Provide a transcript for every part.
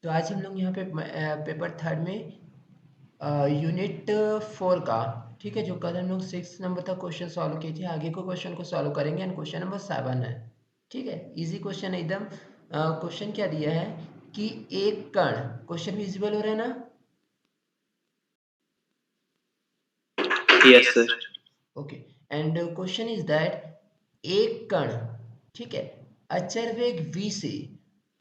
तो आज हम लोग यहाँ पे पेपर थर्ड में यूनिट 4 का, ठीक है, जो कल हम लोग 6 नंबर तक क्वेश्चन सॉल्व किए थे, आगे को क्वेश्चन को सॉल्व करेंगे एंड क्वेश्चन नंबर 7 है। ठीक है, इजी क्वेश्चन है एकदम। क्वेश्चन क्या दिया है कि एक कण, क्वेश्चन विजिबल हो रहा है ना? Yes sir. Okay, and question is that एक कण, ठीक है, अचर वेग v से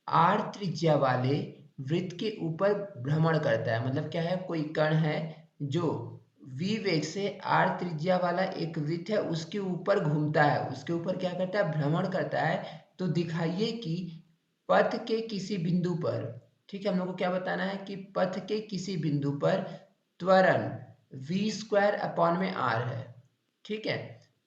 r त्रिज्या वाले वृत्त के ऊपर भ्रमण करता है। मतलब क्या है, कोई कण है जो v वेग से r त्रिज्या वाला एक वृत्त है उसके ऊपर घूमता है, उसके ऊपर क्या करता है, भ्रमण करता है। तो दिखाइए कि पथ के किसी बिंदु पर, ठीक है, हम लोग को क्या बताना है कि पथ के किसी बिंदु पर त्वरण v स्क्वायर अपॉन में r है, ठीक है,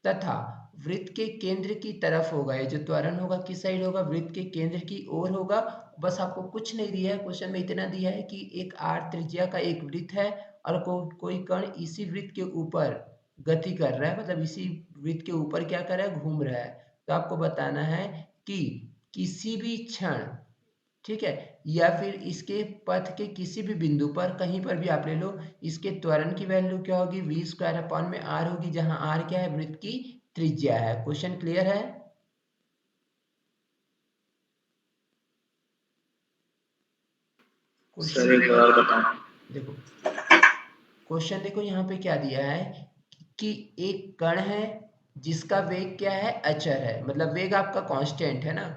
तथा वृत्त के केंद्र की तरफ होगा। ये जो त्वरण होगा किस साइड होगा, वृत्त के केंद्र की ओर होगा। बस आपको कुछ नहीं दिया है, क्वेश्चन में इतना दिया है कि एक r त्रिज्या का एक वृत्त है और कोई कण इसी वृत्त के ऊपर गति कर रहा है, मतलब इसी वृत्त के ऊपर क्या कर रहा है, घूम रहा है। तो आपको बताना है कि किसी भी क्षण, ठीक है, या फिर इसके पथ के किसी भी बिंदु पर, कहीं पर भी आप ले लो, इसके त्वरण की वैल्यू क्या होगी, v स्क्वायर अपॉन में r होगी, जहां r क्या है, वृत्त की त्रिज्या है। क्वेश्चन क्लियर है? सर एक बार बताओ। देखो, क्वेश्चन देखो यहाँ पे क्या दिया है कि एक कण है जिसका वेग क्या है, अचर है, मतलब वेग आपका कांस्टेंट है ना,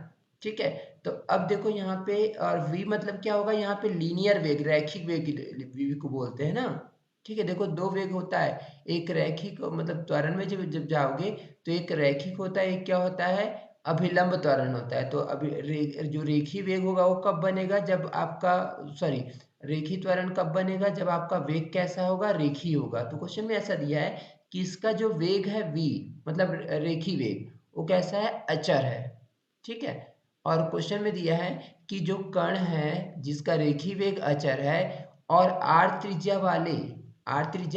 ठीक है। तो अब देखो यहाँ पे, और v मतलब क्या होगा, यहाँ पे लीनियर वेग, रैखिक वेग v को बोलते हैं ना, ठीक है। देखो दो वेग होता है, एक रैखिक, मतलब त्वरण में जब जब जाओगे तो एक रैखिक होता है, एक क्या होता है, अभिलंब त्वरण होता है। तो अभी जो रेखी वेग होगा वो कब बनेगा, जब आपका, सॉरी, रेखी त्वरण कब बनेगा, जब आपका वेग कैसा होगा, रेखी होगा। तो क्वेश्चन में ऐसा दिया है कि इसका जो वेग है v, मतलब रेखी वेग, वो कैसा है, अचर है, ठीक है। और क्वेश्चन में दिया है कि जो कण है जिसका रेखी वेग अचर है और आर त्रिज्या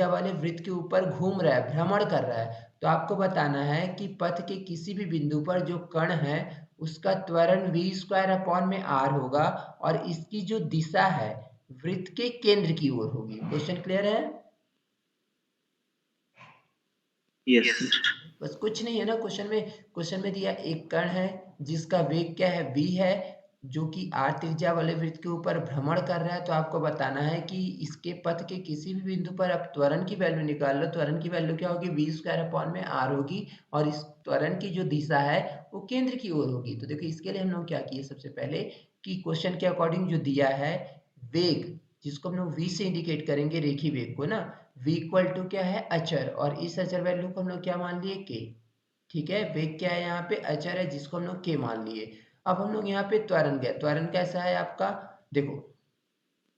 वाले वृत्त के ऊपर घूम रहा है, भ्रमण कर रहा है। तो आपको बताना है कि पथ के किसी भी बिंदु पर जो कण है उसका त्वरण v स्क्वायर अपॉन में r होगा और इसकी जो दिशा है वृत्त के केंद्र की ओर होगी। क्वेश्चन क्लियर है? Yes sir. बस कुछ नहीं है ना, क्वेश्चन में दिया एक कण है जिसका वेग क्या है, v है, जो कि r त्रिज्या वाले वृत्त के ऊपर भ्रमण कर रहा है। तो आपको बताना है कि इसके पथ के किसी भी बिंदु पर आप त्वरण की वैल्यू निकाल लो। त्वरण की वैल्यू क्या होगी, v स्क्वायर अपॉन में r होगी और इस त्वरण की जो दिशा है वो केंद्र की ओर होगी। तो देखो इसके लिए हम लोग क्या किए, सबसे पहले कि क्वेश्चन के अकॉर्डिंग जो दिया है वेग, जिसको हम लोग v से इंडिकेट करेंगे, रेखी वेग को ना, v इक्वल टू क्या है, अचर, और इस अचर वैल्यू को हम लोग क्या मान लिए, k, ठीक है। वेग क्या है, यहाँ पे अचर है जिसको हम लोग k मान लिए। अब हम लोग यहाँ पे त्वरण गए, त्वरण कैसा है आपका, देखो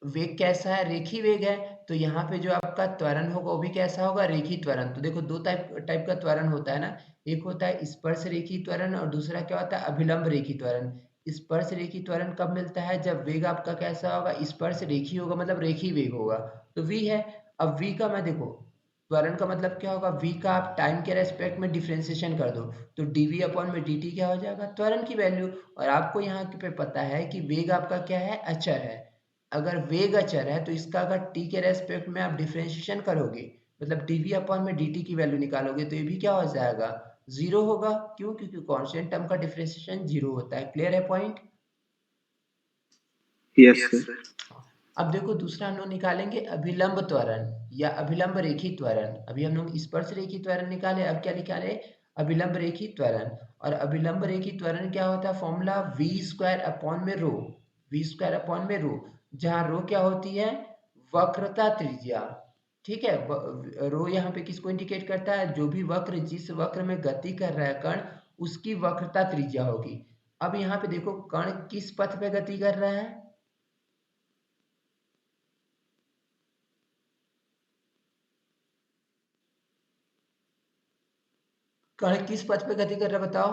वेग कैसा है, रेखी वेग है, तो यहाँ पे जो आपका त्वरण होगा वो भी कैसा होगा, रेखी त्वरण। तो देखो दो टाइप टाइप का त्वरण होता है ना, एक होता है स्पर्श रेखी त्वरण और दूसरा क्या होता है, अभिलंब रेखी त्वरण। स्पर्श रेखी त्वरण कब मिलता है, जब वेग आपका कैसा होगा, स्पर्श रेखी होगा, मतलब रेखी वेग होगा, तो v है। अब v का मैं देखो, त्वरण का मतलब क्या होगा, v का आप टाइम के रेस्पेक्ट में डिफ्रेंसिएशन कर दो तो dv अपॉन में dt क्या हो जाएगा, त्वरण की वैल्यू। और आपको यहाँ पे पता है कि वेग आपका क्या है, अचर है। अगर वेग अचर है तो इसका अगर t के रेस्पेक्ट में आप डिफरेंशिएशन करोगे, मतलब dv अपॉन में dt की वैल्यू निकालोगे, तो ये भी क्या हो जाएगा, जीरो होगा। क्यों, क्योंकि कांस्टेंट टर्म का डिफरेंशिएशन जीरो होता है। क्लियर है पॉइंट? Yes sir. अब देखो दूसरा हम लोग निकालेंगे अभिलंब त्वरण या अभिलंब रेखी त्वरण। अभी हम लोग स्पर्श रेखी त्वरण निकाले, अब क्या निकाले, अभिलंब रेखी त्वरण। और अभिलंब रेखी त्वरण क्या होता है, फॉर्मूला v स्क्वायर अपॉन में रो, v स्क्वायर अपॉन में रो, जहाँ रो क्या होती है, वक्रता त्रिज्या, ठीक है। रो यहाँ पे किसको इंडिकेट करता है, जो भी वक्र, जिस वक्र में गति कर रहा है कण, उसकी वक्रता त्रिज्या होगी। अब यहाँ पे देखो कण किस पथ पे गति कर रहा है, कण किस पथ पे गति कर रहा है बताओ।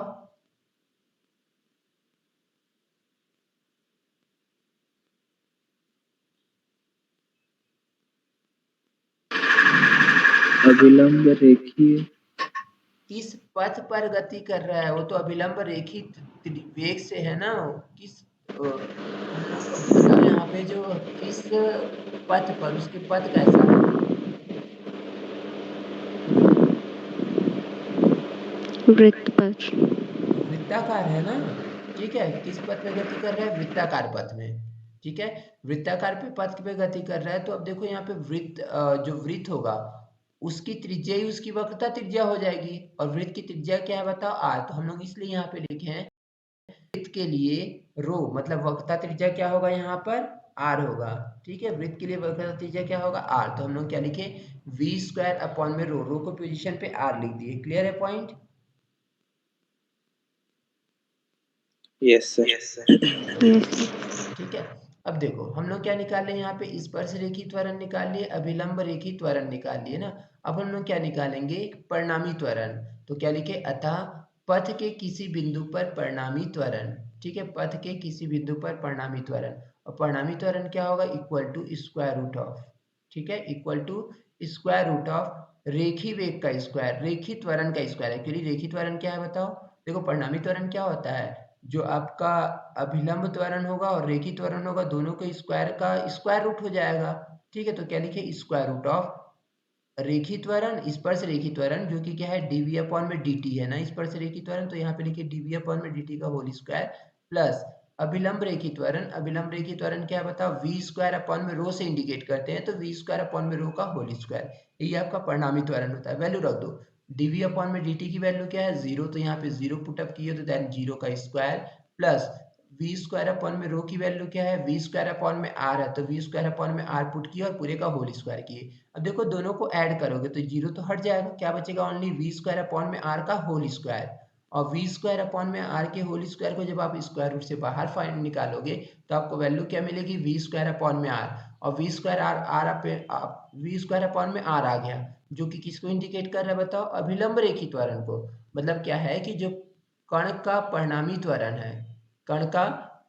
अभिलंब रेखीय। किस पथ पर गति कर रहा है, वो तो अभिलंब रेखी वेग से है ना। किस हम लोग को बताओ यहाँ पे जो किस पथ पर, उसके पथ कैसा है? वृत्त पर। वृत्ताकार है ना, ठीक है। किस पथ में गति कर रहा है? वृत्ताकार पथ में, ठीक है। वृत्ताकार पे पथ पे गति कर रहा है, तो अब देखो यहाँ पे वृत्त जो वृत्त होगा उसकी त्रिज्या ही उसकी वक्रता त्रिज्या हो जाएगी, और वृत्त की त्रिज्या क्या है बताओ? आर। तो हम लोग इसलिए यहाँ पे लिखे हैं वृत्त के लिए रो, मतलब वक्रता त्रिज्या क्या होगा यहाँ पर? आर होगा, ठीक है। वृत्त के लिए वक्रता त्रिज्या क्या होगा? आर। तो हम लोग क्या लिखे? वी स्क्वायर अपॉन में रो, रो को पोजीशन पे आर लिख दिए। क्लियर है पॉइंट? Yes sir. यस। ठीक है। अब देखो हम लोग क्या निकाल रहे हैं यहाँ पे? स्पर्श रेखी त्वरण निकाल लिए, अभिलंब रेखी त्वरण निकाल लिए ना। अब हम लोग क्या निकालेंगे? परिणामी त्वरण। तो क्या लिखे? अतः पथ के किसी बिंदु पर परिणामी त्वरण, ठीक है। पथ के किसी बिंदु पर परिणामी त्वरण, और परिणामी त्वरण क्या होगा? Equal to square root of, ठीक है, equal to square root of रेखी वेग का स्क्वायर, रेखी त्वरण का स्क्वायर। एक्चुअली रेखी त्वरण क्या है बताओ? देखो परिणामी त्वरण क्या होता है? जो आपका अभिलंब त्वरण होगा और रेखी त्वरण होगा, दोनों के स्क्वायर का स्क्वायर रूट हो जाएगा, ठीक है। तो क्या लिखे? स्क्वायर रूट ऑफ रेखी त्वरण स्पर्श रेखी त्वरण, जो कि क्या है? डीवी अपॉन में dt है ना, स्पर्श रेखी त्वरण। तो यहाँ पे लिखिए डीवी अपॉन में dt का होल स्क्वायर, प्लस अभिलंब रेखी त्वरण। अभिलंब रेखी त्वरण क्या बताओ? वी स्क्वायर अपॉन में रो से इंडिकेट करते हैं, तो वी स्क्वायर अपॉन में रो का होल स्क्वायर, ये आपका परिणामी त्वरण होता है। वैल्यू रख दो। डीवी अपॉन में dt की वैल्यू क्या है? 0, तो यहाँ पे 0 पुटअप किए तो देन 0 का square, plus V square upon में रो की वैल्यू क्या है? वी स्क्वायर अपॉन में आर है, तो वी स्क्वायर अपॉन में आर पुट किया और पूरे का होल स्क्वायर किए। अब देखो दोनों को ऐड करोगे तो 0 तो हट जाएगा, क्या बचेगा? ओनली वी स्क्वायर अपॉन में आर का होल स्क्वायर। और वी स्क्वायर अपॉन में आर के होल स्क्वायर को जब आप स्क्वायर रूट से बाहर फाइंड निकालोगे तो आपको वैल्यू क्या मिलेगी? वी स्क्वायर अपॉन में आर, और V square V square upon में आर आ गया, जो कि किसको इंडिकेट कर रहा है बताओ? अभिलंब रेखी त्वरण को। मतलब क्या है कि जो कण का परिणामी त्वरण है, कण का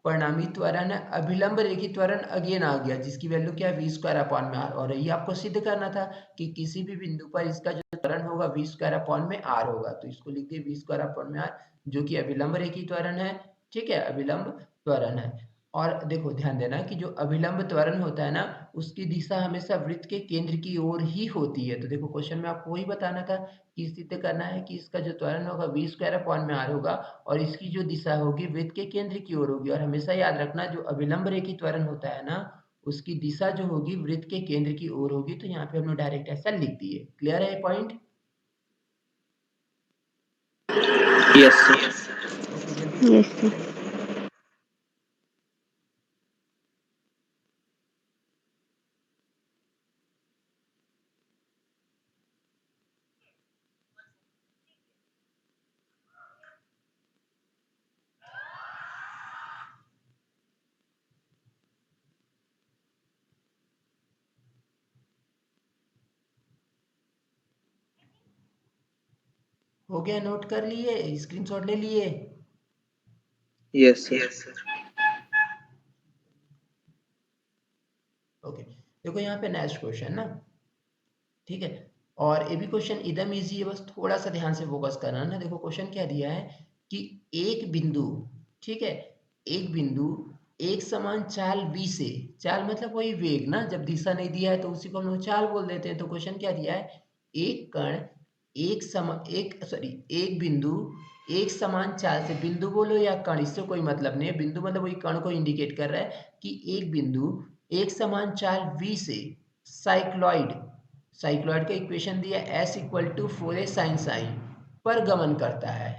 परिणामी त्वरण है, अभिलंब रेखी त्वरण अगेन आ गया, जिसकी वैल्यू क्या है? वी स्क्वायर अपॉन में आर। और ये आपको सिद्ध करना था कि किसी भी बिंदु पर इसका जो त्वरण होगा वी स्क्वायर अपॉन में आर होगा, तो इसको लिख दिए वी स्क्वायर अपॉन में आर, जो कि अभिलंब रेखी त्वरण है, ठीक है, अभिलंब त्वरण है। और देखो ध्यान देना कि जो अभिलंब त्वरण होता है ना, उसकी दिशा हमेशा वृत्त के केंद्र की ओर ही होती है। तो देखो क्वेश्चन में आपको वही बताना था कि सिद्ध करना है कि इसका जो त्वरण होगा वी स्क्वायर अपॉन में आर होगा, और इसकी जो दिशा होगी वृत्त के केंद्र की ओर होगी। और हमेशा याद रखना जो अभिलंब रेखी त्वरण होता है ना, उसकी दिशा जो होगी वृत्त के केंद्र की ओर होगी। तो यहाँ पे हमने डायरेक्ट ऐसा लिख दिए। क्लियर है पॉइंट? Yes sir. ओके, जल्दी से यस आंसर सर। बताइए कोई। हो गया? नोट कर लिए? स्क्रीनशॉट ले लिए? Yes sir. ओके, देखो यहाँ पे नेक्स्ट क्वेश्चन ना, ठीक है। और ये भी क्वेश्चन एकदम इजी है, बस थोड़ा सा ध्यान से फोकस करना ना। देखो क्वेश्चन क्या दिया है कि एक बिंदु, ठीक है, एक बिंदु एक समान चाल v से, चाल मतलब वही वेग ना, जब दिशा नहीं दिया है तो उसी को हम लोग चाल बोल देते हैं। तो क्वेश्चन क्या दिया है? एक कण एक बिंदु एक समान चाल से, बिंदु बोलो या कण, इससे कोई मतलब नहीं है, बिंदु मतलब वही कण को इंडिकेट कर रहा है कि एक बिंदु एक समान चाल v से साइक्लॉइड, साइक्लॉइड का इक्वेशन दिया S equal to 4a sine sine पर गमन करता है,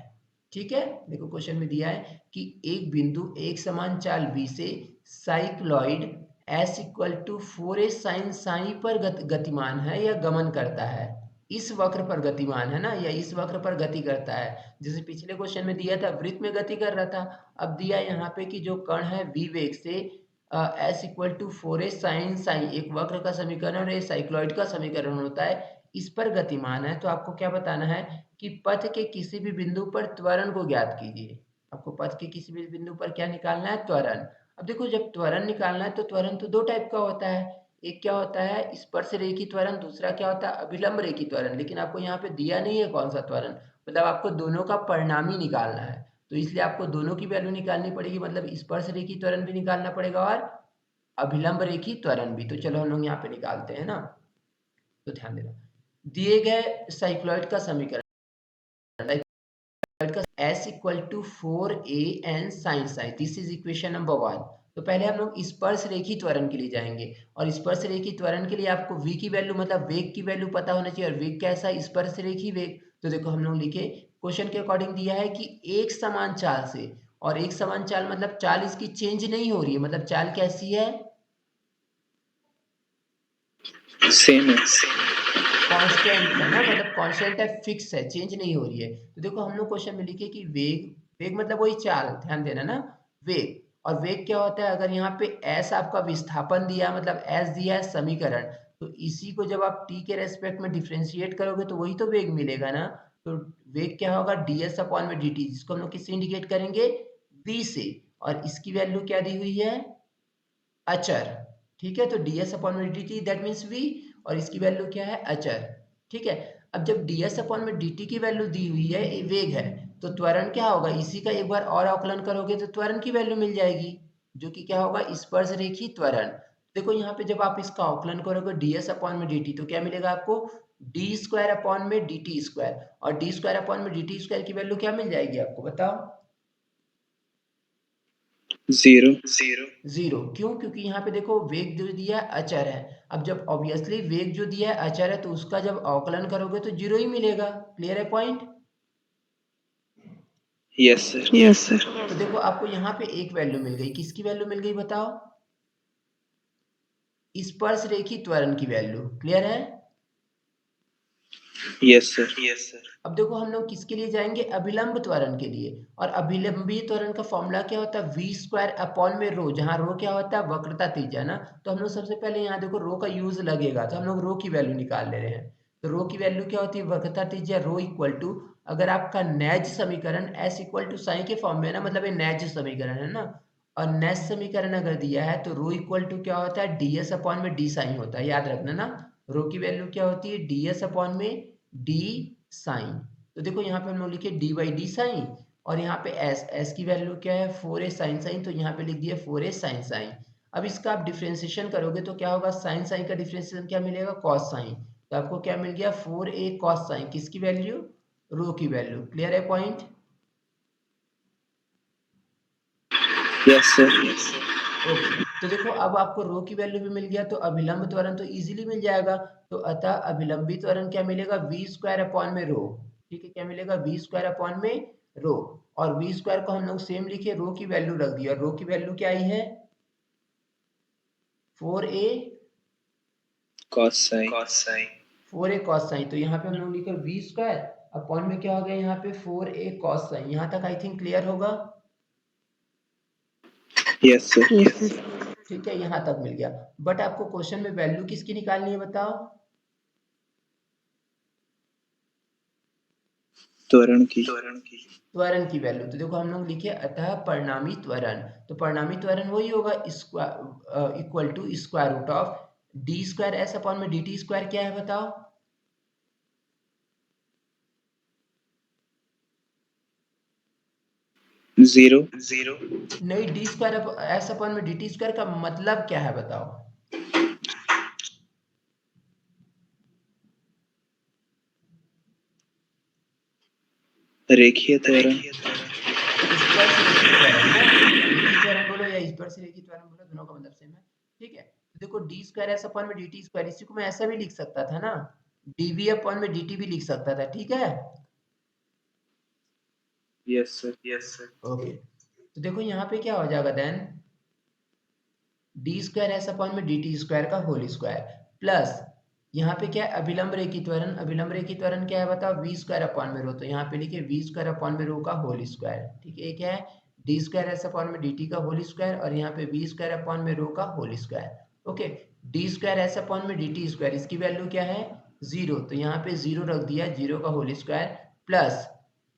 ठीक है। देखो क्वेश्चन में दिया है कि एक बिंदु एक समान चाल b से cycloid S equal to 4a sine sine पर गतिमान है या गमन करता है, इस वक्र पर गतिमान है ना, या इस वक्र पर गति करता है। जैसे पिछले क्वेश्चन में दिया था वृत्त में गति कर रहा था, अब दिया यहाँ पे कि जो कण है v वेग से S equal to 4a sine sine, एक वक्र का समीकरण और एक साइक्लॉइड का समीकरण होता है, इस पर गतिमान है। तो आपको क्या बताना है कि पथ के किसी भी बिंदु पर त्वरण को ज्ञात कीजिए। आपको पथ के किसी भी बिंदु पर क्या निकालना है? त्वरण। अब देखो जब त्वरण निकालना है तो त्वरण तो दो टाइप का होता है, एक क्या होता है स्पर्श रेखी त्वरण, दूसरा क्या होता है अभिलंब रेखी त्वरण। लेकिन आपको यहाँ पे दिया नहीं है कौन सा त्वरण, मतलब आपको दोनों का परिणामी निकालना है, तो इसलिए आपको दोनों की वैल्यू निकालनी पड़ेगी, मतलब स्पर्श रेखी त्वरण भी निकालना पड़ेगा और अभिलंब रेखी त्वरण भी। तो चलो हम लोग यहाँ पे निकालते हैं ना, तो ध्यान देना। दिए गए साइक्लॉइड का समीकरण S equal to 4an sin sine, this is equation number 1। तो पहले हम लोग स्पर्श रेखी त्वरण के लिए जाएंगे, और स्पर्श रेखी त्वरण के लिए आपको v की वैल्यू मतलब वेग की वैल्यू पता होना चाहिए, और वेग कैसा, स्पर्श रेखी वेग। तो देखो हम लोग लिखे, क्वेश्चन के अकॉर्डिंग दिया है कि एक समान चाल से, और एक समान चाल मतलब चाल इसकी चेंज नहीं हो रही है, मतलब चाल कैसी है, सेम है। कांस्टेंट है ना, मतलब कांस्टेंट है, फिक्स है, चेंज नहीं हो रही है। तो देखो हम लोग क्वेश्चन में लिखे कि वेग, वेग मतलब वही चाल, ध्यान देना ना, वेग। और वेग क्या होता है, अगर यहाँ पे s आपका विस्थापन दिया, मतलब s दिया है समीकरण, तो इसी को जब आप t के रेस्पेक्ट में डिफ्रेंशिएट करोगे तो वही तो वेग मिलेगा ना। तो वेग क्या होगा, ds अपॉन में dt, जिसको हम लोग किससे इंडिकेट करेंगे, v से, और इसकी वैल्यू क्या दी हुई है, अचर। ठीक है, तो ds अपॉन में dt दैट मीन्स v, और इसकी वैल्यू क्या है, अचर। ठीक है, अब जब ds अपॉन में dt की वैल्यू दी हुई है, वेग है, तो त्वरण क्या होगा, इसी का एक बार और आकलन करोगे तो त्वरण की वैल्यू मिल जाएगी, जो कि क्या होगा, स्पर्श रेखी त्वरण। देखो यहाँ पे जब आप इसका आकलन करोगे ds अपॉन में dt, तो क्या मिलेगा आपको, d स्क्वायर अपॉन में dt स्क्वायर, और d स्क्वायर अपॉन में dt स्क्वायर की वैल्यू क्या मिल जाएगी आपको, बताओ, 0। जीरो। क्यों, क्योंकि यहाँ पे देखो वेग जो दिया है अचर है। अब जब ऑब्वियसली वेग जो दिया है अचर है, तो उसका जब अवकलन करोगे तो जीरो ही मिलेगा। क्लियर है point. Yes sir. Yes, sir. तो देखो आपको यहाँ पे एक वैल्यू मिल गई, किसकी वैल्यू मिल गई बताओ, स्पर्श रेखी त्वरण की वैल्यू। क्लियर है। Yes sir. अब देखो हम लोग किसके लिए जाएंगे, अभिलंब त्वरण के लिए। और अभिलंबी त्वरण का फॉर्मूला क्या होता है, वी स्क्वायर अपॉन में रो, जहाँ रो क्या होता है, वक्रता त्रिज्या ना। तो हम लोग सबसे पहले यहाँ देखो रो का यूज लगेगा, तो हम लोग रो की वैल्यू निकाल ले रहे हैं। तो रो की वैल्यू क्या होती है, वक्रता त्रिज्या रो इक्वल टू, अगर आपका नैज समीकरण एस इक्वल टू साइन के फॉर्म में ना, मतलब ये नैज समीकरण है ना, और नैज समीकरण अगर दिया है तो रो इक्वल टू क्या होता है, डी एस अपॉन में डी साइन होता है, याद रखना ना। रो की वैल्यू क्या होती है, डी एस अपॉन में डी साइन। तो देखो यहाँ पे हम लोग लिखे डी बाई डी साइन, और यहाँ पे एस की वैल्यू क्या है, 4a साइन साइन, तो यहाँ पे लिख दिया 4a साइन साइन। अब इसका आप डिफ्रेंसिएशन करोगे तो क्या होगा, साइन साइन का डिफ्रेंसिएशन क्या मिलेगा, कॉस साइन। तो आपको क्या मिल गया, 4a कॉस साइन, किसकी वैल्यू, रो की वैल्यू। क्लियर है पॉइंट। Yes sir. ओके, तो देखो अब आपको रो की वैल्यू भी मिल गया, तो अभिलंब त्वरण तो इजीली मिल जाएगा। तो अतः अभिलंबी त्वरण क्या मिलेगा, वी स्क्वायर अपॉन में रो। ठीक है, क्या मिलेगा, वी स्क्वायर अपॉन में रो। और वी स्क्वायर को हम लोग सेम लिखे, रो की वैल्यू रख दी, और रो की वैल्यू क्या आई है, 4a cos sine. 4a cos sine. तो यहाँ पे हम लोग लिखे वी स्क्वायर अपॉन में क्या हो गया, यहाँ पे 4a कॉस साइन। यहाँ तक आई थिंक क्लियर होगा। Yes sir. Yes, sir. ठीक है, यहाँ तक मिल गया। बट आपको क्वेश्चन में वैल्यू किसकी निकालनी है बताओ, त्वरण की। त्वरण की वैल्यू। तो देखो हम लोग लिखे अतः परिणामी त्वरण। तो परिणामी त्वरण वही होगा, equal to square root of D square S upon में डी टी स्क्वायर। क्या है बताओ, 0। नहीं, डी स्क्वायर एस अपॉन में डी टी स्क्वायर का मतलब क्या है बताओ, रेखीय त्वरण। स्पर्श रेखी त्वरण ना, रेखी त्वरण बोलो या स्पर्श रेखी त्वरण बोलो, दोनों का मतलब सेम है। ठीक है, तो देखो डी स्क्वायर एस अपॉन में डी टी स्क्वायर, इसी को मैं ऐसा भी लिख सकता था ना, डीवी अपॉन में डी टी भी लिख सकता था। ठीक है, यस सर। ओके। तो देखो यहाँ पे क्या हो जाएगा then, D square S upon में डी टी स्क्वायर का होल स्क्वायर, प्लस यहाँ पे क्या है, अभिलंब रेखी त्वरण। अभिलंब रेखी त्वरण क्या है बताओ, वी स्क्वायर अपॉन में रो, तो यहाँ पे लिखे वी स्क्वायर अपॉन में रो का होल स्क्वायर। ठीक है, ये क्या है, डी स्क्वायर एस अपॉन में डी टी का होल स्क्वायर, और यहाँ पे वी स्क्वायर अपॉन में रो का whole square. Okay, D square S upon में डी टी स्क्वायर, इसकी वैल्यू क्या है, जीरो, तो यहाँ पे जीरो रख दिया, जीरो का whole square, plus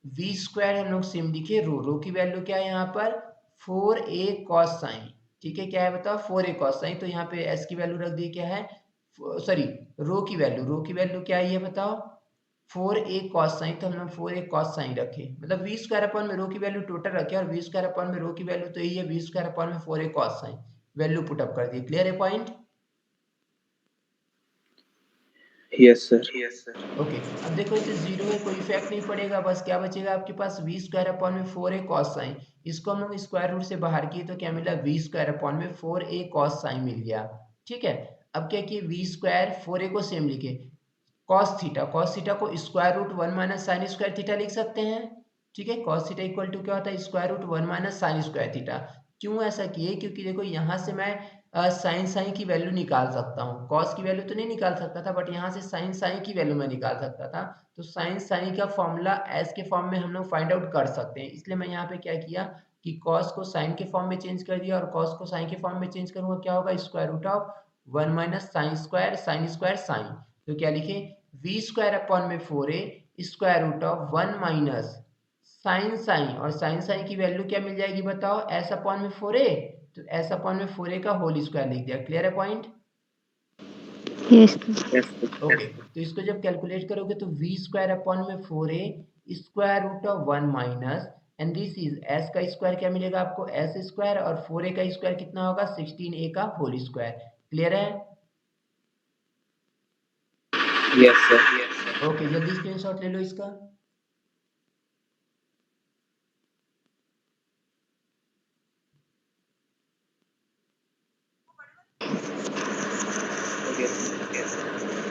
V square हम लोग सेम लिखे रो, रो की वैल्यू क्या है यहाँ पर, 4a कॉस साइन। ठीक है, क्या है बताओ, 4a कॉस साइन। तो यहाँ पे s की वैल्यू रख दी, क्या है, सॉरी, रो की वैल्यू, रो की वैल्यू क्या है ये बताओ, 4a कॉस साइन। तो हम लोग 4a कॉस साइन रखे, मतलब वी स्क्वायर अपॉन में रो की वैल्यू टोटल रखे, और वी स्क्वायर अपॉन में रो की वैल्यू तो यही है, वी स्क्वायर अपॉन में 4a cos sine. Value put up कर दी। क्लियर है पॉइंट? Yes sir. ओके, अब देखो ये तो जीरो है, कोई इफेक्ट नहीं पड़ेगा, बस क्या बचेगा आपके पास वी स्क्वायर अपॉन में 4a कॉस साइन। इसको हम लोग स्क्वायर रूट से बाहर किए तो क्या मिला, वी स्क्वायर अपॉन में 4a कॉस साइन मिल गया। ठीक है, अब क्या किए, वी स्क्वायर 4a को सेम लिखे, कॉस थीटा को square root 1 minus sine square theta लिख सकते हैं। ठीक है, कॉस थीटा इक्वल टू क्या होता है, square root 1 minus sine square theta. क्यों ऐसा किए, क्योंकि देखो यहाँ से मैं साइन की वैल्यू निकाल सकता हूँ, कॉस की वैल्यू तो नहीं निकाल सकता था, बट यहाँ से साइन की वैल्यू मैं निकाल सकता था। तो साइन का फॉर्मूला एस के फॉर्म में हम लोग फाइंड आउट कर सकते हैं, इसलिए मैं यहाँ पे क्या किया कि कॉस को साइन के फॉर्म में चेंज कर दिया, और कॉस को साइन के फॉर्म में चेंज करूंगा क्या होगा, square root of 1 minus sine square sine. तो क्या लिखे, वी स्क्वायर अपॉन में 4a square root of 1 minus sine, और साइन की वैल्यू क्या मिल जाएगी बताओ, एस अपॉन में 4a, तो एस अपॉन में 4a का होल स्क्वायर लिख दिया। क्लियर है पॉइंट? Yes. ओके, तो इसको जब कैलकुलेट करोगे तो वी स्क्वायर अपॉन में 4a square root of 1 minus, and this is S का स्क्वायर क्या मिलेगा आपको, एस स्क्वायर, और 4a का स्क्वायर कितना होगा, 16a का होल स्क्वायर। क्लियर है? Yes sir. ओके, जल्दी स्क्रीनशॉट ले लो इसका।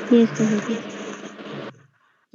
Yes, sir.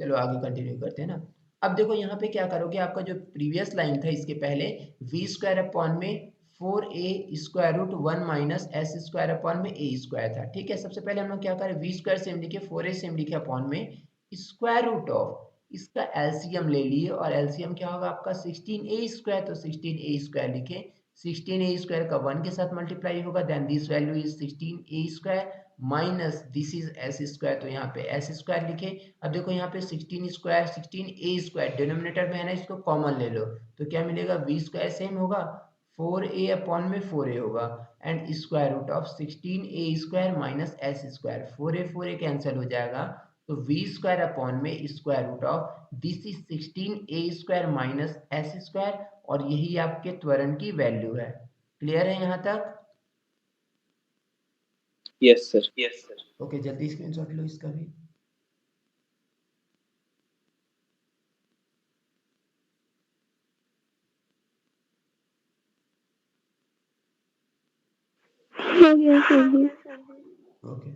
चलो आगे कंटिन्यू करते हैं ना। अब देखो यहाँ पे क्या करोगे, आपका जो प्रीवियस लाइन था इसके पहले वी स्क्वायर अपॉन में 4a square root 1 minus S square upon में ए स्क्वायर था। ठीक है, सबसे पहले हम लोग क्या करें, वी स्क्वायर सेम लिखे, 4a सेम लिखे, अपॉन में स्क्वायर रूट ऑफ इसका एलसीएम ले लिए, और एलसीएम क्या होगा आपका 16a स्क्वायर, तो 16a स्क्वायर लिखे, 16a स्क्वायर का 1 के साथ मल्टीप्लाई होगा, then this value is 16a square minus this is S square, तो यहाँ पे एस स्क्वायर लिखे। अब देखो यहाँ पे 16 स्क्वायर 16a स्क्वायर डिनोमिनेटर में है ना, इसको कॉमन ले लो, तो क्या मिलेगा, वी स्क्वायर सेम होगा, 4a अपॉन में 4a होगा, and square root of 16a square minus S square, 4a cancel हो जाएगा, तो वी स्क्वायर अपॉन में square root of this is 16a square minus S square, और यही आपके त्वरण की वैल्यू है। क्लियर है यहाँ तक? Yes sir. ओके, जल्दी स्क्रीनशॉट लो इसका भी। Oh, yes, sir. ओके,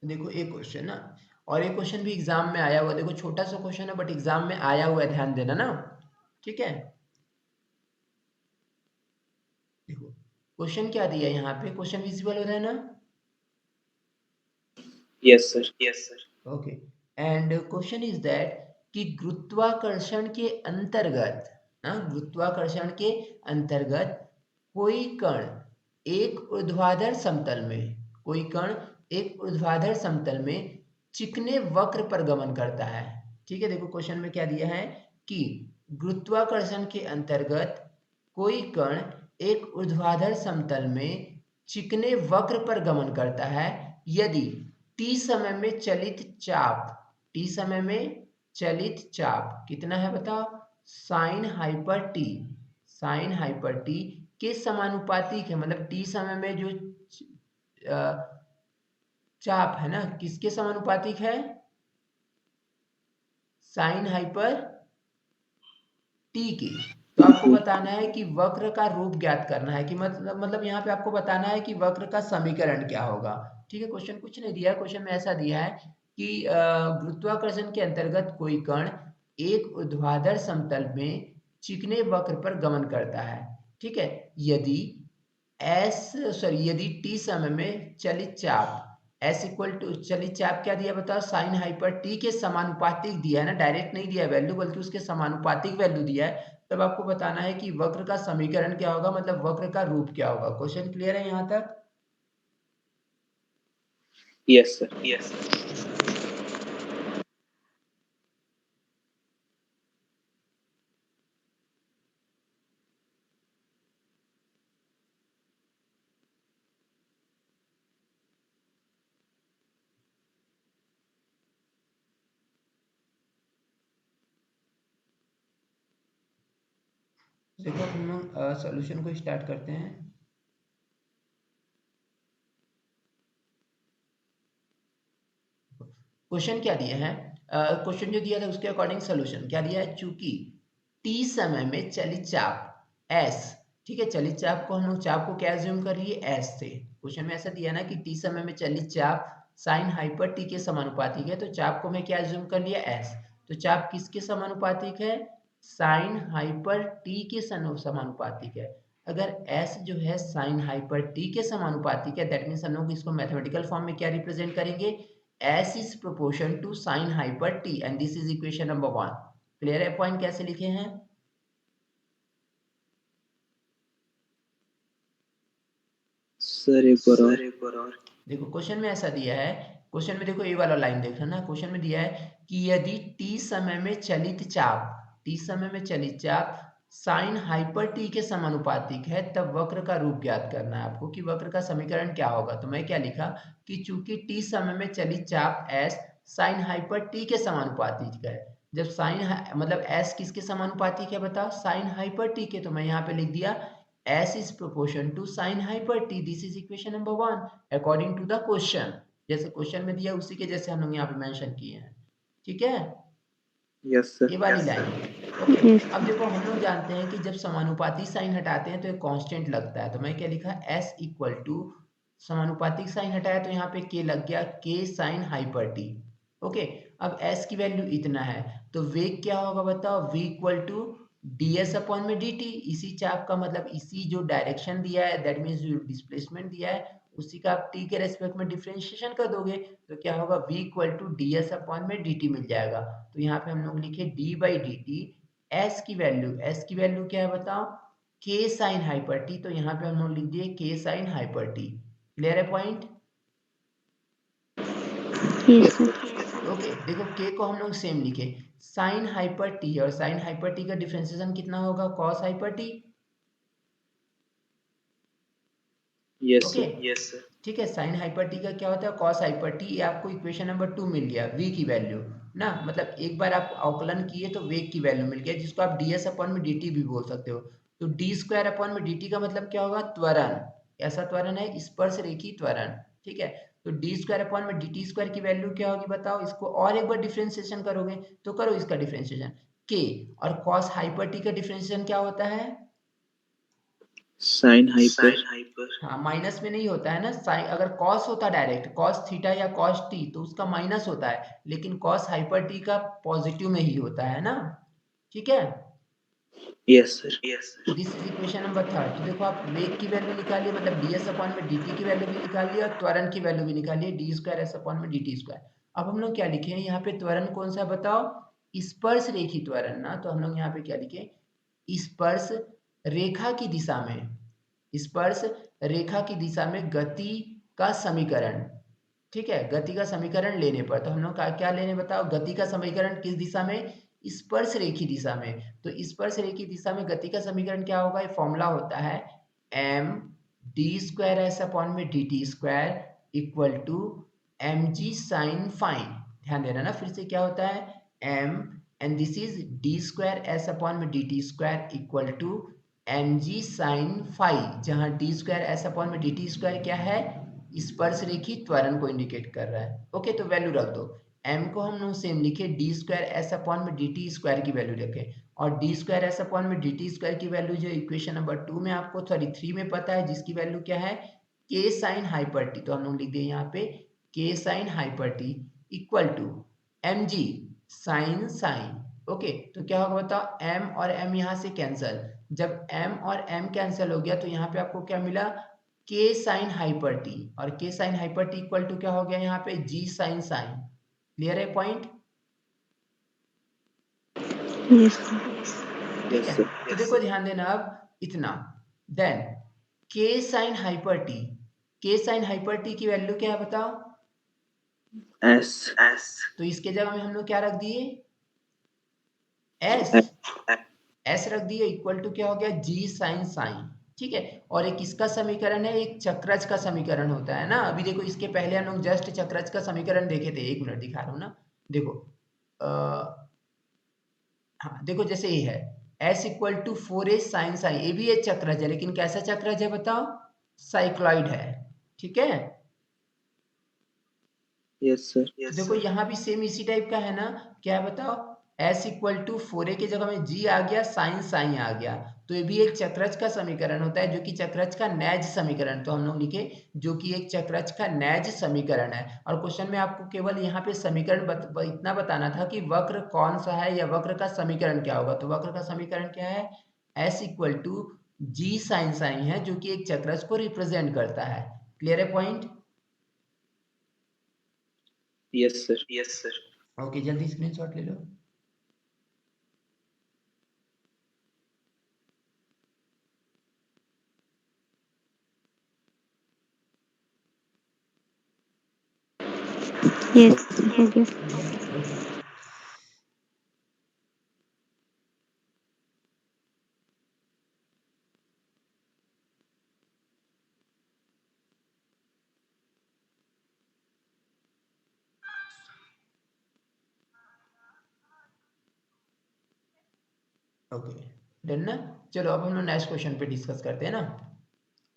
देखो एक क्वेश्चन ना, और एक क्वेश्चन भी एग्जाम में आया हुआ, देखो छोटा सा क्वेश्चन है बट एग्जाम में आया हुआ है, ध्यान देना ना। ठीक है, देखो क्वेश्चन क्या दिया है यहाँ पे, क्वेश्चन विजिबल हो रहा है ना? Yes sir. Okay, and question is that कि गुरुत्वाकर्षण के अंतर्गत, गुरुत्वाकर्षण के अंतर्गत कोई कण एक ऊर्ध्वाधर समतल में, कोई कण एक ऊर्ध्वाधर समतल में चिकने वक्र पर गमन करता है। ठीक है, देखो क्वेश्चन में क्या दिया है कि गुरुत्वाकर्षण के अंतर्गत कोई कण एक ऊर्ध्वाधर समतल में चिकने वक्र पर गमन करता है यदि टी समय में चलित चाप, टी समय में चलित चाप कितना है बताओ, sine hyper T, sine hyper T के समानुपातिक है, मतलब टी समय में जो चाप है ना, किसके समानुपातिक है, साइन हाइपर टी की। तो आपको बताना है कि वक्र का रूप ज्ञात करना है, कि मतलब यहाँ पे आपको बताना है कि वक्र का समीकरण क्या होगा। ठीक है, क्वेश्चन कुछ नहीं दिया है, क्वेश्चन में ऐसा दिया है कि गुरुत्वाकर्षण के अंतर्गत कोई कण एक ऊर्ध्वाधर समतल में चिकने वक्र पर गमन करता है। ठीक है, यदि यदि टी समय में चलित चाप एस इक्वल टू, चलित चाप क्या दिया बताओ, साइन हाइपर टी के समानुपातिक दिया है ना, डायरेक्ट नहीं दिया वैल्यू, बल्कि उसके समानुपातिक वैल्यू दिया है। तब आपको बताना है कि वक्र का समीकरण क्या होगा, मतलब वक्र का रूप क्या होगा। क्वेश्चन क्लियर है यहाँ तक? Yes sir. देखो अब हम लोग सॉल्यूशन को स्टार्ट करते हैं। क्वेश्चन क्या दिया है, क्वेश्चन जो दिया था उसके अकॉर्डिंग सॉल्यूशन क्या दिया है, चूंकि टी समय में चलित चाप एस, ठीक है, चलित चाप को हम लोग चाप को क्या एज्यूम कर लिए, एस से। क्वेश्चन में ऐसा दिया ना कि टी समय में चलित चाप साइन हाइपर टी के समानुपातिक है, तो चाप को मैं क्या एज्यूम कर लिया, एस। तो चाप किसके समानुपातिक है, साइन हाइपर टी के समानुपातिक है। अगर s जो है साइन हाइपर t के समानुपातिक है, दैट मीन्स हम लोग इसको मैथमेटिकल फॉर्म में क्या रिप्रेजेंट करेंगे, s is proportion to sin hyper t and this is equation number 1। Clear है पॉइंट कैसे लिखे हैं? सर एक बार और। देखो क्वेश्चन में ऐसा दिया है, क्वेश्चन में देखो ये वाला लाइन देख रहे ना, क्वेश्चन में दिया है कि यदि t समय में चलित चाप, t समय में चलित चाप साइन हाइपर t के समानुपातिक है, तब वक्र का रूप ज्ञात करना है आपको कि वक्र का समीकरण क्या होगा। तो मैं क्या लिखा कि चूंकि t समय में चलित चाप s साइन हाइपर t के समानुपातिक है, जब साइन मतलब s किसके समानुपातिक है बताओ, साइन हाइपर t के, तो मैं यहाँ पे लिख दिया s is proportion to sin hyper t, this is equation number 1 according to the question। जैसे क्वेश्चन में दिया उसी के जैसे हम लोग यहाँ पे मेंशन किए हैं, ठीक है, यस सर। ये वाली लाइन। ओके, Yes, अब देखो हम लोग जानते हैं कि जब समानुपाती साइन हटाते हैं तो एक कांस्टेंट लगता है, तो मैं क्या लिखा, s इक्वल टू समानुपातिक साइन हटाया तो यहाँ पे k लग गया, k sine hyper t। Okay, अब s की वैल्यू इतना है, तो वेग क्या होगा बताओ, v equal to ds upon में dt, इसी चाप का मतलब इसी जो डायरेक्शन दिया है, दैट मीन्स जो डिस्प्लेसमेंट दिया है उसी का आप t के रेस्पेक्ट में डिफरेंशिएशन कर दोगे, तो क्या होगा, v equal to ds upon में dt मिल जाएगा। तो यहाँ पे हम लोग लिखे d by D T, s की वैल्यू क्या है बताओ, k साइन हाइपर t, तो यहाँ पे हम लोग लिख दिए k sine hyper t। Clear है पॉइंट? yes, sir. ओके, देखो k को हम लोग सेम लिखे, साइन हाइपर t और साइन हाइपर t का डिफरेंशिएशन कितना होगा, cos hyper t। Yes okay, sir. ठीक है, साइन हाइपर टी का क्या होता है, कॉस हाइपर टी, ये आपको इक्वेशन नंबर 2 मिल गया, v की वैल्यू ना, मतलब एक बार आप अवकलन किए तो वेग की वैल्यू मिल गया, जिसको आप ds अपॉन में dt भी बोल सकते हो। तो डी स्क्वायर अपॉन में dt का मतलब क्या होगा, त्वरण, ऐसा त्वरण है स्पर्श रेखी त्वरण, ठीक है। तो डी स्क्वायर अपॉन में dt स्क्वायर की वैल्यू क्या होगी बताओ, इसको और एक बार डिफ्रेंसिएशन करोगे तो करो इसका डिफ्रेंसिएशन, k, और कॉस हाइपर टी का डिफ्रेंसिएशन क्या होता है, साइन हाइपर। हाँ माइनस में नहीं होता है ना, साइन अगर कॉस होता डायरेक्ट कॉस थीटा या कॉस टी तो उसका माइनस होता है, लेकिन कॉस हाइपर टी का पॉजिटिव में ही होता है ना, ठीक है। Yes sir. This is equation number 3। तो देखो आप वेग की वैल्यू निकालिए, मतलब ds अपॉन में dt की वैल्यू भी निकालिए और त्वरण की वैल्यू भी निकालिए, डी स्क्वायर एस अपॉन में dt स्क्वायर। अब हम लोग क्या लिखे हैं यहाँ पे, त्वरण कौन सा बताओ, स्पर्श रेखी त्वरण ना, तो हम लोग यहाँ पे क्या लिखे, स्पर्श रेखा की दिशा में, स्पर्श रेखा की दिशा में गति का समीकरण, ठीक है, गति का समीकरण लेने पर, तो हम लोग का क्या लेने बताओ, गति का समीकरण किस दिशा में, स्पर्श रेखी दिशा में। तो स्पर्श रेखी दिशा में गति का समीकरण क्या होगा, ये फॉर्मूला होता है m d square S upon में D T square equal to M G sine fine. ध्यान देना ना, फिर से क्या होता है m and this is d square S upon में D T square equal to M G sine five, जहां डी स्क्वायर एस अपॉन में डी टी स्क्वायर क्या है, स्पर्श रेखी त्वरण को इंडिकेट कर रहा है। ओके, तो वैल्यू रख दो, m को हम लोग सेम लिखे डी स्क्वायर एस अपॉन में डी टी स्क्वायर की वैल्यू रखे, और डी स्क्वायर एस अपॉन में डी टी स्क्वायर की वैल्यू जो इक्वेशन नंबर 2 में आपको 3 में पता है, जिसकी वैल्यू क्या है, k साइन हाइपर टी, तो हम लोग लिख दिए यहाँ पे k sine hyper T equal to M G sine sine. Okay, तो क्या होगा बताओ, m और m यहाँ से कैंसल, जब m और m कैंसिल हो गया तो यहाँ पे आपको क्या मिला, k साइन हाइपर टी, और k sine hyper T equal to क्या हो गया यहाँ पे, g साइन साइन। क्लियर है पॉइंट? Yes, sir. ठीक है, तो देखो ध्यान देना अब इतना, then k sine hyper T, k sine hyper T की वैल्यू क्या है बताओ, एस। तो इसके जगह में हम लोग क्या रख दिए, s, s रख दिए इक्वल टू क्या हो गया, g साइन साइन, ठीक है। और एक इसका समीकरण है, एक चक्रज का समीकरण होता है ना, अभी देखो इसके पहले हम लोग जस्ट चक्रज का समीकरण देखे थे, एक मिनट दिखा रहा हूँ ना, देखो हाँ देखो जैसे ये है, S equal to 4a sine psi, ये भी एक चक्रज है, लेकिन कैसा चक्रज है बताओ? साइक्लॉइड है, ठीक है। Yes sir. देखो यहाँ भी सेम इसी टाइप का है ना, क्या है बताओ? S इक्वल टू 4a की जगह में G आ गया, साइन साइन आ गया, तो ये भी एक चक्रज का समीकरण होता है, जो कि चक्रज का नैज समीकरण, तो हम लोग लिखे जो कि एक चक्रज का नैज समीकरण है। और क्वेश्चन में आपको केवल यहाँ पे समीकरण इतना बताना था कि वक्र कौन सा है या वक्र का समीकरण क्या होगा। तो वक्र का समीकरण क्या है? S equal to G sine sine है, जो कि एक चक्रज को रिप्रेजेंट करता है। क्लियर है पॉइंट? Yes sir. ओके, जल्दी स्क्रीनशॉट ले लो। यस हो गया। ओके, डन ना। चलो अब हम लोग नेक्स्ट क्वेश्चन पे डिस्कस करते हैं ना।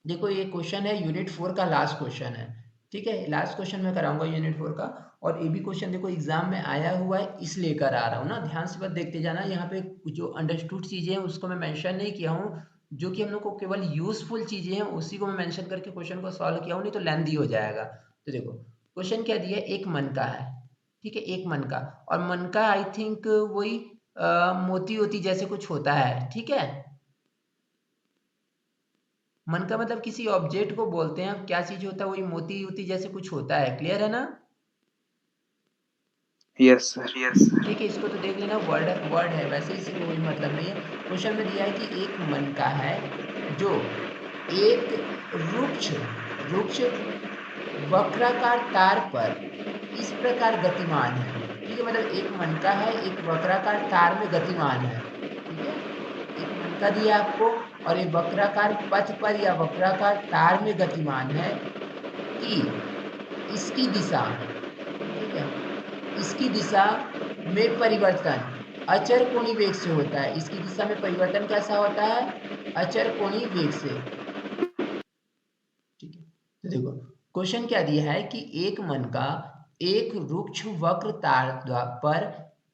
देखो ये क्वेश्चन है यूनिट 4 का लास्ट क्वेश्चन है, ठीक है। लास्ट क्वेश्चन मैं कराऊंगा यूनिट 4 का, और ये भी क्वेश्चन देखो एग्जाम में आया हुआ है, इसलिए कर आ रहा हूँ ना। ध्यान से बस देखते जाना, यहाँ पे जो अंडरस्टूड चीजें हैं उसको मैं मेंशन नहीं किया हूँ, जो कि हम लोग को केवल यूजफुल चीजें हैं उसी को मैं मेंशन करके क्वेश्चन को सॉल्व किया हूँ, नहीं तो लेंथी हो जाएगा। तो देखो क्वेश्चन क्या दिया है, एक मन का है, ठीक है, एक मन का, और मन का आई थिंक वही मोती होती जैसे कुछ होता है, ठीक है। मन का मतलब किसी ऑब्जेक्ट को बोलते हैं, क्या चीज होता है, वही मोती मोती जैसे कुछ होता है। क्लियर है ना? Yes sir. ठीक है, इसको तो देख लेना, वर्ड वर्ड है वैसे, इसे कोई मतलब नहीं है। क्वेश्चन में दिया है कि एक मन का है जो एक रुक्ष रुक्ष वक्राकार तार पर इस प्रकार गतिमान है, ठीक है। मतलब एक मन का है, एक वक्राकार तार में गतिमान है, ठीक है। एक मन का दिया आपको, और एक वक्राकार पथ पर या वक्राकार तार में गतिमान है कि इसकी दिशा, ठीक है, इसकी दिशा में परिवर्तन अचर कोणीय वेग से होता है। इसकी दिशा में परिवर्तन कैसा होता है? अचर कोणीय वेग से, ठीक है। तो देखो क्वेश्चन क्या दिया है कि एक मन का एक रुक्ष वक्र तार पर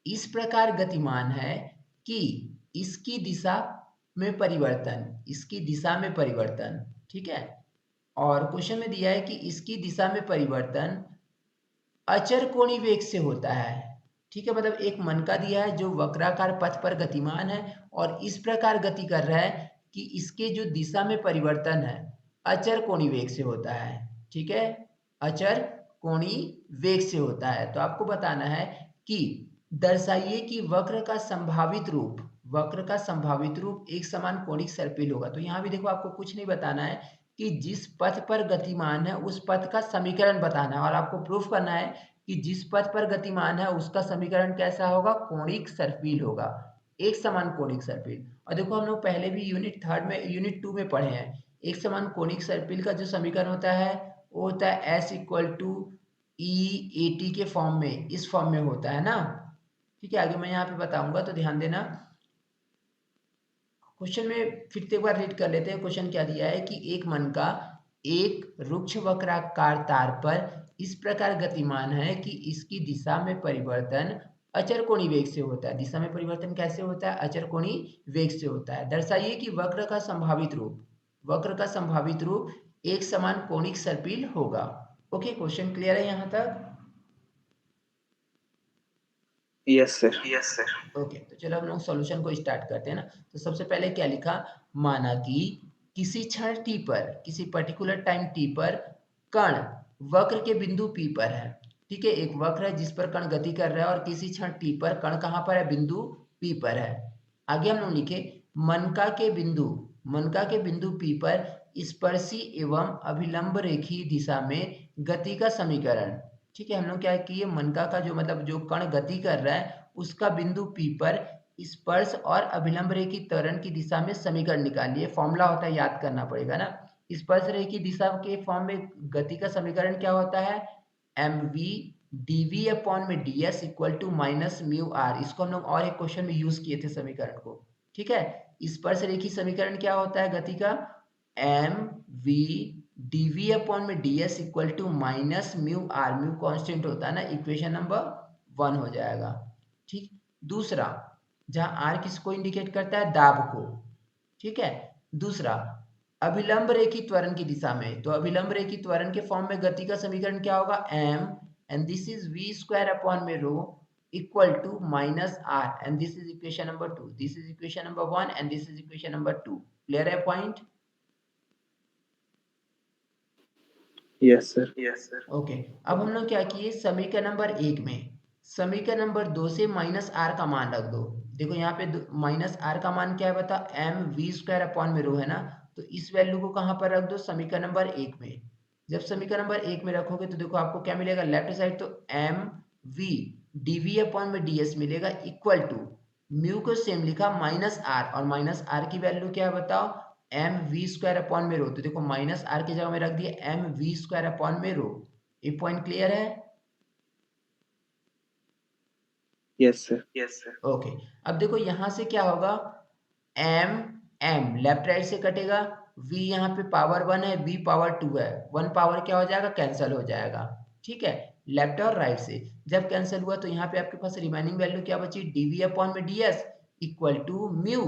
इस प्रकार गतिमान है कि इसकी दिशा में परिवर्तन, इसकी दिशा में परिवर्तन, ठीक है। और क्वेश्चन में दिया है कि इसकी दिशा में परिवर्तन अचर कोणीय वेग से होता है, ठीक है। मतलब एक मन का दिया है जो वक्राकार पथ पर गतिमान है और इस प्रकार गति कर रहा है कि इसके जो दिशा में परिवर्तन है अचर कोणीय वेग से होता है, ठीक है। अचर कोणीय वेग से होता है। तो आपको बताना है कि दर्शाइए कि वक्र का संभावित रूप, वक्र का संभावित रूप एक समान कोणिक सर्पिल होगा। तो यहाँ भी देखो आपको कुछ नहीं बताना है कि जिस पथ पर गतिमान है उस पथ का समीकरण बताना है, और आपको प्रूफ करना है कि जिस पथ पर गतिमान है उसका समीकरण कैसा होगा? कोणिक सर्पिल होगा, एक समान कोणिक सर्पिल। और देखो हम लोग पहले भी यूनिट 2 में पढ़े हैं, एक समान कोणिक सर्पिल का जो समीकरण होता है वो होता है S इक्वल टू E/AT के फॉर्म में, इस फॉर्म में होता है ना, ठीक है। आगे मैं यहाँ पे बताऊंगा तो ध्यान देना। क्वेश्चन में फिर से एक बार रीड कर लेते हैं। क्वेश्चन क्या दिया है कि एक मन का एक रुक्ष वक्राकार तार पर इस प्रकार गतिमान है कि इसकी दिशा में परिवर्तन अचर कोणीय वेग से होता है। दिशा में परिवर्तन कैसे होता है? अचर कोणीय वेग से होता है। दर्शाइए कि वक्र का संभावित रूप, वक्र का संभावित रूप एक समान कोणिक सर्पिल होगा। ओके, क्वेश्चन क्लियर है यहाँ तक? Yes sir. ओके, तो चलो हम लोग सॉल्यूशन को स्टार्ट करते हैं ना। तो सबसे पहले क्या लिखा, माना कि किसी क्षण t पर, किसी पर्टिकुलर टाइम t पर कण वक्र के बिंदु P पर है, ठीक है। एक वक्र है जिस पर कण गति कर रहा है और किसी क्षण t पर कण कहाँ पर है? बिंदु P पर है। आगे हम लोग लिखे मनका के बिंदु, मनका के बिंदु P पर स्पर्शी एवं अभिलंब रेखीय दिशा में गति का समीकरण, ठीक है। हम लोग क्या किए, मनका का जो मतलब जो कण गति कर रहा है उसका बिंदु P पर स्पर्श और अभिलंब रेखी त्वरण की दिशा में समीकरण निकालिए। फॉर्मूला होता है, याद करना पड़ेगा ना। स्पर्श रेखी दिशा के फॉर्म में गति का समीकरण क्या होता है? mv dv अपॉन में ds equal to minus mu R. इसको हम लोग और एक क्वेश्चन में यूज किए थे समीकरण को, ठीक है। स्पर्शरेखी समीकरण क्या होता है गति का, एम वी dv अपॉन में ds equal to minus mu R, mu constant होता है ना, इक्वेशन नंबर 1 हो जाएगा। ठीक। दूसरा, जहां r किसको इंडिकेट करता है, दाब को। ठीक है। दूसरा, अभिलंब रेखी त्वरण की दिशा में, तो अभिलंब रेखी त्वरण के फॉर्म में गति का समीकरण क्या होगा, m and this is v square upon में rho equal to minus R, and this is equation number 2, this is equation number 1 and this is equation number 2। Clear है point? Yes sir, yes sir. Okay. अब हम लोग क्या किए, समीकरण number 1 में समीकरण नंबर 2 से माइनस आर का मान रख दो। देखो यहाँ पे माइनस आर का मान क्या है बता, एम वी स्क्वायर अपॉन में रो है ना, तो इस वैल्यू को कहाँ पर रख दो, समीकरण नंबर 1 में। जब समीकरण नंबर 1 में रखोगे तो देखो आपको क्या मिलेगा, लेफ्ट साइड तो एम वी डीवी अपॉन में डी एस मिलेगा इक्वल टू म्यू को सेम लिखा माइनस आर, और माइनस आर की वैल्यू क्या है बताओ, एम वी स्क्वायर अपॉन में रो, तो देखो माइनस आर की जगह में रख दिया एम वी स्क्वायर अपॉन में रो। ये पॉइंट क्लियर है? Yes sir, yes sir. Okay. अब देखो यहां से क्या होगा, एम एम लेफ्ट राइट से कटेगा, v यहाँ पे पावर 1 है, v पावर 2 है, 1 पावर क्या हो जाएगा, कैंसिल हो जाएगा। ठीक है। लेफ्ट और राइट से जब कैंसिल हुआ तो यहाँ पे आपके पास रिमेनिंग वैल्यू क्या बची, dv अपॉन में ds equal to mu,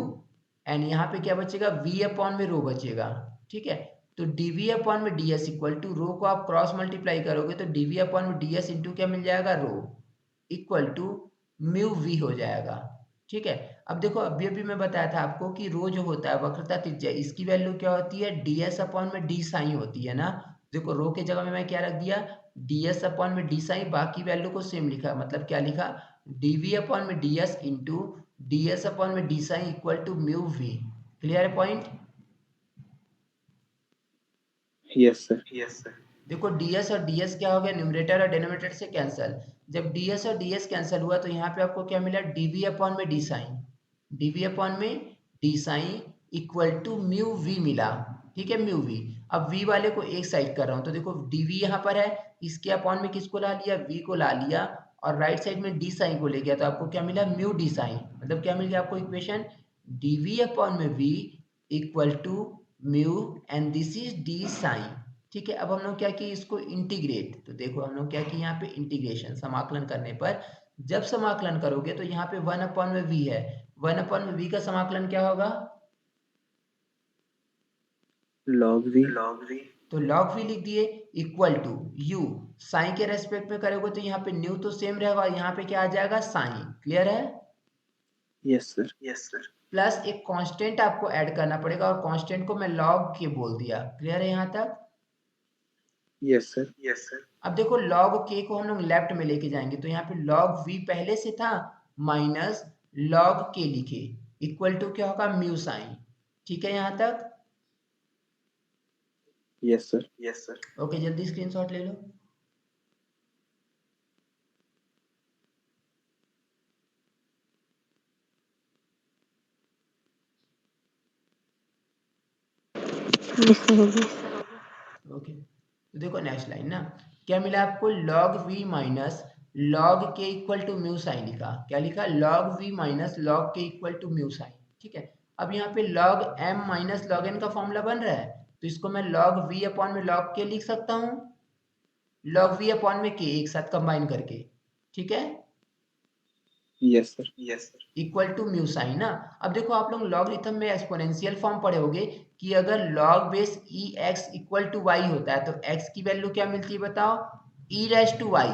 and यहाँ पे क्या बचेगा, v अपॉन में रो बचेगा। ठीक है। तो dv अपॉन में ds इक्वल टू रो को आप क्रॉस मल्टीप्लाई करोगे तो dv अपॉन में ds इंटू क्या मिल जाएगा, रो इक्वल टू म्यू वी हो जाएगा। ठीक है। अब देखो अभी मैं बताया था आपको कि रो जो होता है वक्रता त्रिज्या, इसकी वैल्यू क्या होती है, ds अपॉन में डी साइन होती है ना। देखो रो के जगह में मैं क्या रख दिया, ds अपॉन में डी साइन, बाकी वैल्यू को सेम लिखा, मतलब क्या लिखा, dv अपॉन में ds इंटू ds अपॉन में D sine equal to mu V. Clear है point? Yes sir, yes sir. देखो ds और ds क्या हो गया, न्यूमरेटर और डिनोमिनेटर से कैंसिल। जब ds और ds कैंसिल हुआ तो यहाँ पे आपको क्या मिला, dv अपॉन में डी साइन, dv अपॉन में D sine equal to mu V मिला। ठीक है, म्यू वी। अब v वाले को एक साइड कर रहा हूँ तो देखो dv यहाँ पर है, इसके अपॉन में किसको ला लिया, v को ला लिया, और राइट साइड में डी साइन को ले गया तो आपको क्या मिला, म्यू डी साइन। मतलब क्या मिल गया आपको इक्वेशन, dv अपॉन में v equal to mu and this is D sine. ठीक है। अब हम लोग क्या किए, इसको इंटीग्रेट, तो देखो हम लोग क्या किए, यहाँ पे इंटीग्रेशन, समाकलन करने पर जब समाकलन करोगे तो यहाँ पे 1 अपॉन में v है, 1 अपॉन में v का समाकलन क्या होगा, लॉग वी, लॉग वी। तो log v लिख दिए इक्वल टू u, साइन के रेस्पेक्ट में करोगे तो यहाँ पे न्यू तो सेम रहेगा, यहाँ पे क्या आ जाएगा, साइन। क्लियर है? Yes sir, yes sir. Plus एक कांस्टेंट आपको ऐड करना पड़ेगा, और कांस्टेंट को मैं log के बोल दिया। क्लियर है यहाँ तक? Yes sir, yes sir. अब देखो log k को हम लोग लेफ्ट में लेके जाएंगे तो यहाँ पे log v पहले से था, माइनस log k लिखे इक्वल टू क्या होगा, म्यू साइन। ठीक है यहाँ तक? Yes sir, yes sir. Okay, जल्दी स्क्रीनशॉट ले लो। Yes, sir. हो गया। ओके, तो देखो नेक्स्ट लाइन ना, क्या मिला आपको, log v minus log k equal to mu sine लिखा। क्या लिखा, log v minus log k equal to mu sine. ठीक है। अब यहाँ पे log m minus log n का फॉर्मूला बन रहा है, तो इसको मैं log v अपॉन में log k लिख सकता हूँ, log v अपॉन में k एक साथ कंबाइन करके। ठीक है। Yes sir, yes sir. Equal to mu sine ना। अब देखो आप लोग लॉगरिथम में एक्सपोनेंशियल फॉर्म पढ़े होगे कि अगर log base e x equal to y होता है तो x की वैल्यू क्या मिलती है बताओ, e raise to y,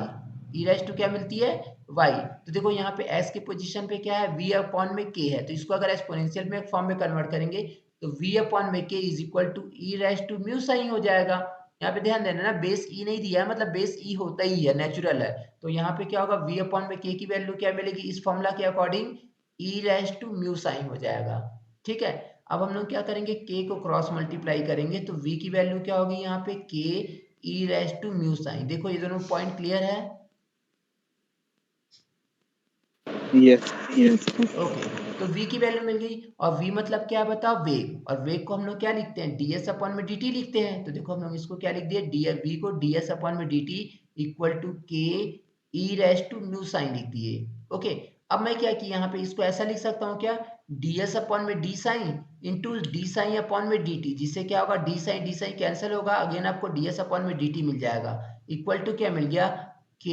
e raise to क्या मिलती है, y। तो देखो यहाँ पे s की पोजीशन पे क्या है, v अपॉन में k है, तो इसको अगर एक्सपोनेंशियल में फॉर्म में कन्वर्ट करेंगे तो v अपॉन में k is equal to e raise to mu sine हो जाएगा। यहाँ पे ध्यान देना ना, बेस e नहीं दिया है, मतलब बेस e होता ही है, नेचुरल है। तो यहाँ पे क्या होगा, v अपॉन में k की वैल्यू क्या मिलेगी, इस फॉर्मूला के according e raise to mu sine हो जाएगा। ठीक है। अब हम लोग क्या करेंगे, k को क्रॉस मल्टीप्लाई करेंगे तो v की वैल्यू क्या होगी, यहाँ पे k e raise to mu sine. देखो ये दोनों पॉइंट क्लियर है? Yes, Yes, yes. sir. Okay, तो v की वैल्यू मिल गई, और v मतलब क्या है बताओ, वेग, और वेग को हम लोग क्या लिखते हैं, ds अपॉन में dt लिखते हैं। तो देखो हम लोग इसको क्या लिख दिए, v को ds अपॉन में dt equal to k e raise to mu sine लिख दिए। ओके। अब मैं क्या कि यहाँ पे इसको ऐसा लिख सकता हूँ क्या, ds अपॉन में D sine into d sine upon में dt, जिससे क्या होगा डी साइन कैंसिल होगा, अगेन आपको ds अपॉन में dt मिल जाएगा, इक्वल टू क्या मिल गया k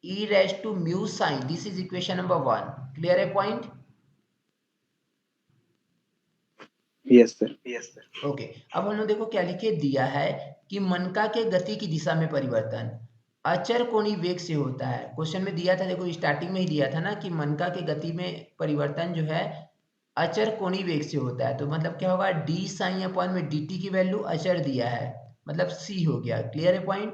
e raise to mu sine. This is equation number 1। Clear है पॉइंट? Yes sir. ओके, अब हम लोग देखो क्या लिखे दिया है कि मनका के गति की दिशा में परिवर्तन अचर कोणीय वेग से होता है। क्वेश्चन में दिया था, देखो स्टार्टिंग में ही दिया था ना कि मनका के गति में परिवर्तन जो है अचर कोणीय वेग से होता है। तो मतलब क्या होगा डी साइन अपॉन में dt की वैल्यू अचर दिया है, मतलब c हो गया। क्लियर है पॉइंट?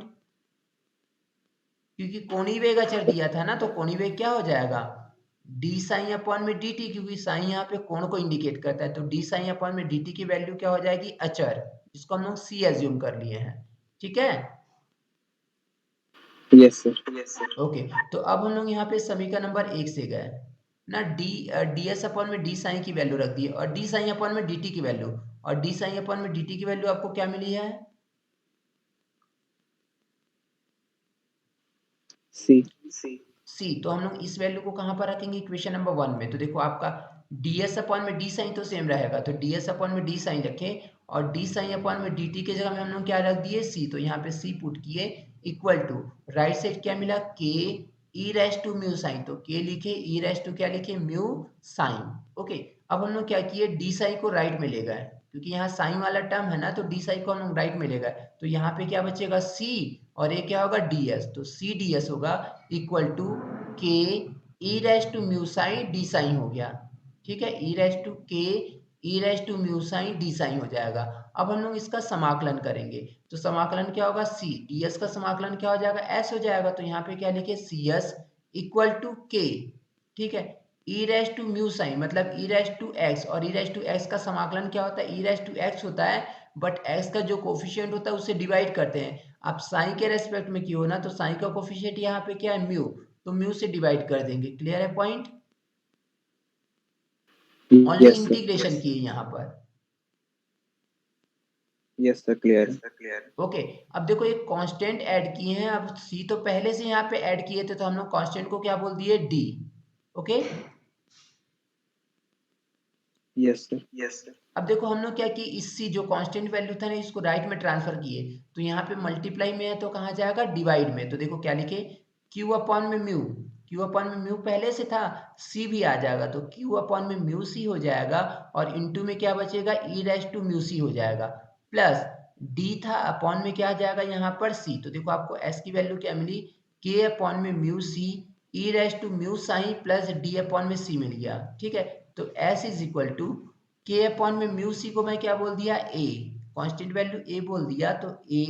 क्योंकि कोणीय वेग अचर दिया था ना, तो कोणीय वेग क्या हो जाएगा डी साइन अपॉन में dt, क्योंकि साइन यहाँ पे कोण को इंडिकेट करता है, तो डी साइन अपॉन में dt की वैल्यू क्या हो जाएगी अचर, जिसको हम लोग c एज्यूम कर लिए हैं। ठीक है? Yes sir. ओके, तो अब हम लोग यहाँ पे समीकरण नंबर 1 से गए ना, ds अपॉन में डी साइन की वैल्यू रख दी है और डी साइन अपॉन में dt की वैल्यू, और डी साइन अपॉन में dt की वैल्यू आपको क्या मिली है c। तो हम लोग इस वैल्यू को कहाँ पर रखेंगे इक्वेशन नंबर 1 में। तो देखो आपका ds अपॉन में डी साइन तो सेम रहेगा, तो ds अपॉन में डी साइन रखे और डी साइन अपॉन में dt के जगह में हम लोग क्या रख दिए c, तो यहाँ पे c पुट किए इक्वल टू राइट साइड क्या मिला k e raise to mu sine, तो k लिखे e रेज टू क्या लिखे म्यू साइन। ओके, अब हम लोग क्या किए डी साइन को राइट में ले गए, क्योंकि यहाँ साइन वाला टर्म है ना, तो डी साइन को हम लोग राइट में ले गए, तो यहाँ पे क्या बचेगा c और ये क्या होगा ds, तो c ds होगा equal to k e raise to mu sine d sine हो गया। ठीक है, e raise to k e raise to mu sine d sine हो जाएगा। अब हम लोग इसका समाकलन करेंगे, तो समाकलन क्या होगा c ds का समाकलन क्या हो जाएगा s हो जाएगा, तो यहाँ पे क्या लिखे cs इक्वल टू k। ठीक है, e raise to mu sine मतलब e रेज टू x, और e रेज टू x का समाकलन क्या होता है e रेज टू x होता है, बट x का जो कोफिशिएंट होता है उसे डिवाइड करते हैं। आप साइन के रेस्पेक्ट में किए हो ना, तो साइन का कोफिशिएंट यहाँ पे क्या है म्यू, तो म्यू से डिवाइड कर देंगे। क्लियर है पॉइंट? ओनली इंटीग्रेशन किए यहाँ पर। Yes sir, clear. ओके, अब देखो एक कांस्टेंट ऐड किए हैं, अब c तो पहले से यहाँ पे ऐड किए थे, तो हम लोग कांस्टेंट को क्या बोल दिए d। Okay, yes sir. अब देखो हम लोग क्या किए इस c जो कांस्टेंट वैल्यू था ना, इसको राइट में ट्रांसफर किए, तो यहाँ पे मल्टीप्लाई में है तो कहाँ जाएगा डिवाइड में, तो देखो क्या लिखे q अपॉन में म्यू, q अपॉन में म्यू पहले से था, c भी आ जाएगा, तो q अपॉन में म्यू c हो जाएगा, और इनटू में क्या बचेगा e raise to mu c हो जाएगा, प्लस d था अपॉन में क्या आ जाएगा यहाँ पर c, तो देखो आपको s की वैल्यू क्या मिली k अपॉन में mu c e raise to mu sine plus d upon में c मिल गया। ठीक है, तो s is equal to k upon में म्यू सी को मैं क्या बोल दिया a, कांस्टेंट वैल्यू a बोल दिया, तो a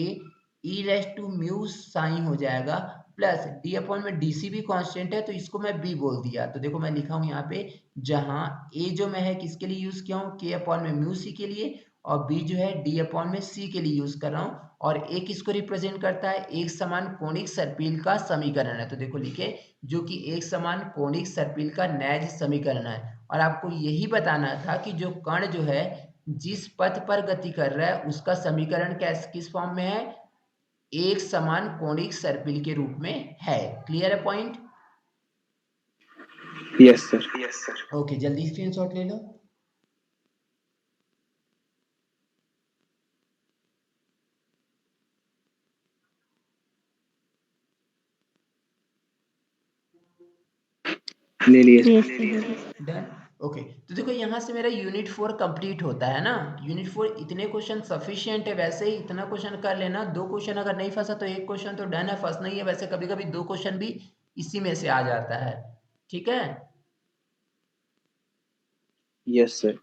e raise to mu sine हो जाएगा, प्लस d अपॉन में dc भी कांस्टेंट है, तो इसको मैं b बोल दिया। तो देखो मैं लिखा हूँ यहाँ पे, जहाँ a जो मैं है किसके लिए यूज किया हूँ k अपॉन में म्यू सी के लिए, और b जो है d अपॉन में c के लिए यूज कर रहा हूँ, और a किसको रिप्रेजेंट करता है एक समान कोणिक सर्पिल का समीकरण है, तो देखो लिखे जो कि एक समान कोणिक सर्पिल का नैज समीकरण है। और आपको यही बताना था कि जो कण जो है जिस पथ पर गति कर रहा है उसका समीकरण किस फॉर्म में है, एक समान कोणिक सर्पिल के रूप में है। क्लियर है पॉइंट? Yes sir. ओके, जल्दी स्क्रीनशॉट ले लो। ले लिए। Yes sir. डन। ओके, तो देखो यहाँ से मेरा यूनिट 4 कंप्लीट होता है ना, यूनिट 4 इतने क्वेश्चन सफिशिएंट है, वैसे ही इतना क्वेश्चन कर लेना, 2 क्वेश्चन अगर नहीं फंसा तो 1 क्वेश्चन तो डन है, फंस नहीं है, वैसे कभी कभी 2 क्वेश्चन भी इसी में से आ जाता है। ठीक है? Yes sir.